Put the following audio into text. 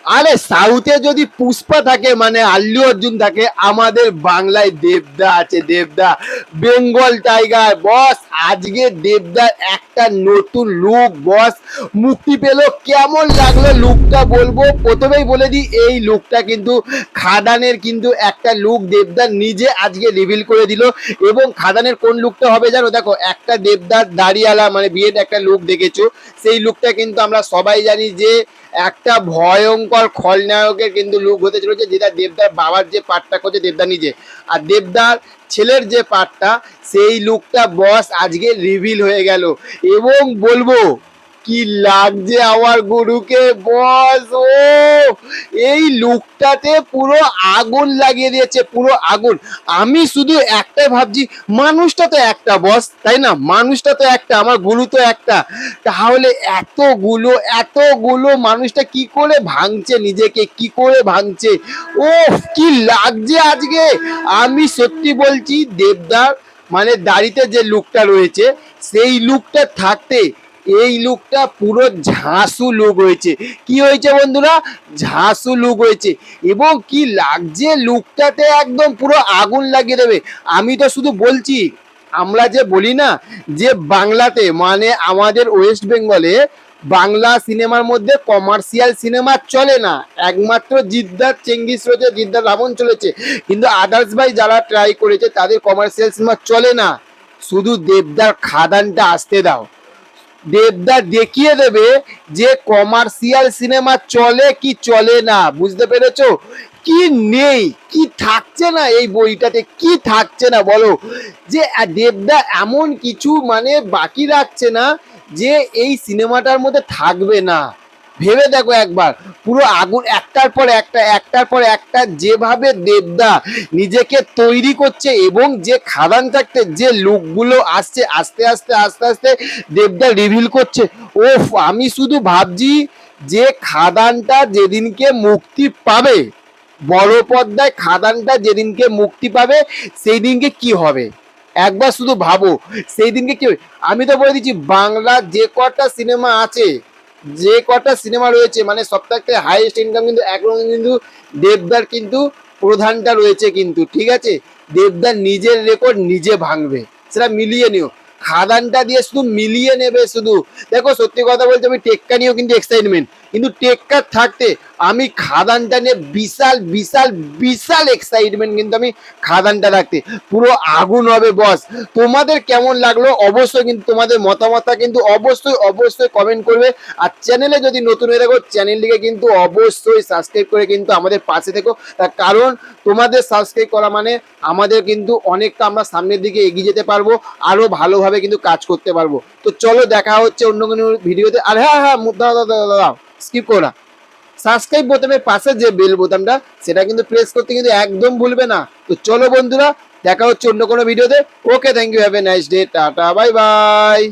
আরে সাউথে যদি পুষ্পা থাকে মানে আল্লু অর্জুন থাকে, আমাদের বাংলায় দেবদা আছে, দেবদা বেঙ্গল টাইগার বস। আজকে দেবদার একটা নতুন লুক বস মুক্তি পেল, কেমন লাগলো লুকটা বলবো। প্রথমেই বলে দিই এই লুকটা কিন্তু খাদানের কিন্তু একটা লুক দেবদার নিজে আজকে রিভিল করে দিল। এবং খাদানের কোন লুকটা হবে জানো, দেখো একটা দেবদার দাড়িওয়ালা মানে বিয়ের একটা লুক দেখেছো, সেই লুকটা কিন্তু আমরা সবাই জানি যে একটা ভয়ঙ্কর খলনায়কের কিন্তু লুক হতে চলেছে, যেটা দেবদার বাবার যে পার্টটা করছে দেবদা নিজে, আর দেবদার ছেলের যে পার্টটা সেই লুকটা বস আজকে রিভিল হয়ে গেল। এবং বলবো কি লাগছে আমার গুরুকে বস, ও এই লুকটাতে পুরো আগুন লাগিয়ে দিয়েছে, পুরো আগুন। আমি শুধু একটাই ভাবছি, মানুষটা তো একটা বস, তাই না? মানুষটা তো একটা, আমার গুরু তো একটা, তাহলে এতগুলো এতগুলো মানুষটা কি করে ভাঙছে, নিজেকে কি করে ভাঙছে। ও কি লাগছে আজকে। আমি সত্যি বলছি দেবদার মানে দাড়িতে যে লুকটা রয়েছে সেই লুকটা থাকতে এই লুকটা পুরো ঝাঁসু লুক হয়েছে। কি হয়েছে বন্ধুরা? ঝাঁসু লুক হয়েছে। এবং কি লাগছে লুকটাতে, একদম পুরো আগুন লাগিয়ে দেবে। আমি তো শুধু বলছি, আমরা যে বলি না যে বাংলাতে মানে আমাদের ওয়েস্ট বেঙ্গলে বাংলা সিনেমার মধ্যে কমার্শিয়াল সিনেমা চলে না, একমাত্র জিদ্দার চেঙ্গিস রয়েছে, জিদ্দার রাবণ চলেছে, কিন্তু আদার্স ভাই যারা ট্রাই করেছে তাদের কমার্শিয়াল সিনেমা চলে না। শুধু দেবদার খাদানটা আসতে দাও, দেবদা দেখিয়ে দেবে যে কমার্শিয়াল সিনেমা চলে কি চলে না। বুঝতে পেরেছো? কি নেই, কি থাকছে না এই বইটাতে, কি থাকছে না বলো। যে দেবদা এমন কিছু মানে বাকি রাখছে না যে এই সিনেমাটার মধ্যে থাকবে না। ভেবে দেখো একবার, পুরো আগুন একটার পর একটা, একটার পর একটা, যেভাবে দেবদা নিজেকে তৈরি করছে এবং যে খাদান থাকতে যে লুকগুলো আসছে আস্তে আস্তে আস্তে আস্তে দেবদা রিভিল করছে। ওফ, আমি শুধু ভাবছি যে খাদানটা যেদিনকে মুক্তি পাবে, বড় পর্দায় খাদানটা যেদিনকে মুক্তি পাবে সেই দিনকে কি হবে একবার শুধু ভাবো। সেই দিনকে কি হবে। আমি তো বলে দিচ্ছি, বাংলা যে কটা সিনেমা আছে, যে কটা সিনেমা রয়েছে মানে সবথেকে হাইয়েস্ট ইনকাম কিন্তু একরকম কিন্তু দেবদার কিন্তু প্রধানটা রয়েছে কিন্তু, ঠিক আছে? দেবদার নিজের রেকর্ড নিজে ভাঙবে, সেটা মিলিয়ে নিও। খাদানটা দিয়ে শুধু মিলিয়ে নেবে শুধু। দেখো সত্যি কথা বলতে আমি টেক্কা নিয়েও কিন্তু এক্সাইটমেন্ট, কিন্তু টেক্কা থাকতে আমি খাদানটা নিয়ে বিশাল বিশাল বিশাল এক্সাইটমেন্ট কিন্তু আমি খাদানটা রাখতে। পুরো আগুন হবে বস। তোমাদের কেমন লাগলো অবশ্যই কিন্তু তোমাদের মতামতটা কিন্তু অবশ্যই অবশ্যই কমেন্ট করবে। আর চ্যানেলে যদি নতুন হয়ে থাকো চ্যানেলটিকে কিন্তু অবশ্যই সাবস্ক্রাইব করে কিন্তু আমাদের পাশে থেকো, তার কারণ তোমাদের সাবস্ক্রাইব করা মানে আমাদের কিন্তু অনেকটা আমরা সামনের দিকে এগিয়ে যেতে পারবো, আরো ভালোভাবে কিন্তু কাজ করতে পারবো। তো চলো দেখা হচ্ছে অন্য কোনো ভিডিওতে। আর হ্যাঁ হ্যাঁ, দাও দাও দাও, স্কিপ করো না, সাবস্ক্রাইব বোতামের পাশে যে বেল বোতামটা সেটা কিন্তু প্রেস করতে কিন্তু একদম ভুলবে না। তো চলো বন্ধুরা, দেখা হচ্ছে অন্য কোনো ভিডিওতে। Okay, thank you, have a nice day, tata, bye by.